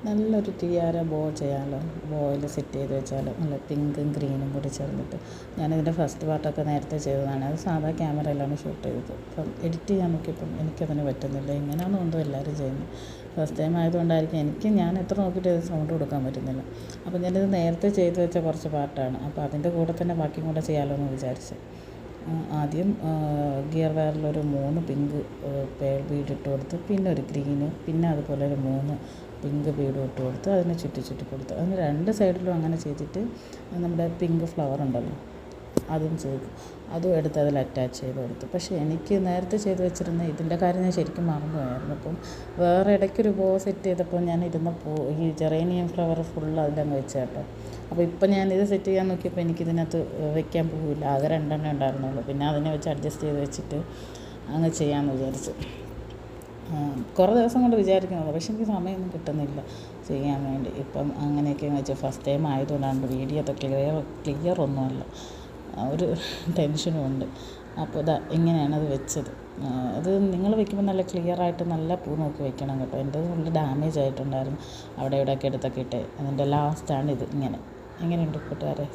നല്ലൊരു ടിയാര ബോ ചെയ്യാമല്ലോ. ബോയിൽ സെറ്റ് ചെയ്ത് വെച്ചാൽ നല്ല പിങ്കും ഗ്രീനും കൂടി ചേർന്നിട്ട്. ഞാനിതിൻ്റെ ഫസ്റ്റ് പാർട്ടൊക്കെ നേരത്തെ ചെയ്തതാണ്. അത് സാധാ ക്യാമറയിലാണ് ഷൂട്ട് ചെയ്തത്. അപ്പം എഡിറ്റ് ചെയ്യാൻ നോക്കിയപ്പം എനിക്കതിന് പറ്റുന്നില്ല. ഇങ്ങനെയാണെന്ന് എന്തോ എല്ലാവരും ചെയ്യുന്നത്. ഫസ്റ്റ് ടൈം ആയതുകൊണ്ടായിരിക്കും ഞാൻ എത്ര നോക്കിയിട്ട് അത് സൗണ്ട് കൊടുക്കാൻ പറ്റുന്നില്ല. അപ്പോൾ ഞാനിത് നേരത്തെ ചെയ്ത് വെച്ച കുറച്ച് പാർട്ടാണ്. അപ്പോൾ അതിൻ്റെ കൂടെ തന്നെ ബാക്കിയും കൂടെ ചെയ്യാമല്ലോ എന്ന് വിചാരിച്ചു. ആദ്യം ഗിയർ വയറിലൊരു 3 പിങ്ക് പേൾ ബീഡ് ഇട്ട് കൊടുത്ത്, പിന്നെ ഒരു ഗ്രീന്, പിന്നെ അതുപോലെ ഒരു 3 പിങ്ക് ബീഡും ഇട്ട് കൊടുത്ത് അതിനെ ചുറ്റി കൊടുത്ത്. അതിന് 2 സൈഡിലും അങ്ങനെ ചെയ്തിട്ട് നമ്മുടെ പിങ്ക് ഫ്ലവർ ഉണ്ടല്ലോ അതും ചെയ്തു. അതും എടുത്ത് അതിൽ അറ്റാച്ച് ചെയ്ത് കൊടുത്തു. പക്ഷേ എനിക്ക് നേരത്തെ ചെയ്ത് വെച്ചിരുന്ന ഇതിൻ്റെ കാര്യം ഞാൻ ശരിക്കും മറന്നുപോയായിരുന്നു. അപ്പം വേറെ ഇടയ്ക്കൊരു ബോ സെറ്റ് ചെയ്തപ്പോൾ ഞാൻ ഈ ജെറേനിയം ഫ്ലവർ ഫുള്ള് അതിലങ്ങ് വെച്ച കേട്ടോ. അപ്പോൾ ഇപ്പം ഞാനിത് സെറ്റ് ചെയ്യാൻ നോക്കിയപ്പോൾ എനിക്കിതിനകത്ത് വെക്കാൻ പോകില്ല. ആകെ 2 എണ്ണം ഉണ്ടായിരുന്നുള്ളൂ. പിന്നെ അതിനെ വെച്ച് അഡ്ജസ്റ്റ് ചെയ്ത് വെച്ചിട്ട് അങ്ങ് ചെയ്യാമെന്ന് വിചാരിച്ചു. കുറേ ദിവസം കൊണ്ട് വിചാരിക്കുന്നത്, പക്ഷേ എനിക്ക് സമയമൊന്നും കിട്ടുന്നില്ല ചെയ്യാൻ വേണ്ടി. ഇപ്പം അങ്ങനെയൊക്കെ വെച്ച് ഫസ്റ്റ് ടൈം ആയതുകൊണ്ടാണ് വീഡിയോ ഒക്കെ ക്ലിയർ ഒന്നുമല്ല, ഒരു ടെൻഷനും ഉണ്ട്. അപ്പോൾ ഇങ്ങനെയാണ് അത് വെച്ചത്. അത് നിങ്ങൾ വെക്കുമ്പോൾ നല്ല ക്ലിയറായിട്ട് നല്ല പൂ നോക്കി വെക്കണം കേട്ടോ. എൻ്റെ ഫുള്ള് ഡാമേജ് ആയിട്ടുണ്ടായിരുന്നു. അവിടെ ഇവിടെയൊക്കെ എടുത്തൊക്കെ ഇട്ട് അതിൻ്റെ ലാസ്റ്റാണ് ഇത്. ഇങ്ങനെയുണ്ട് കൂട്ടുകാരെ.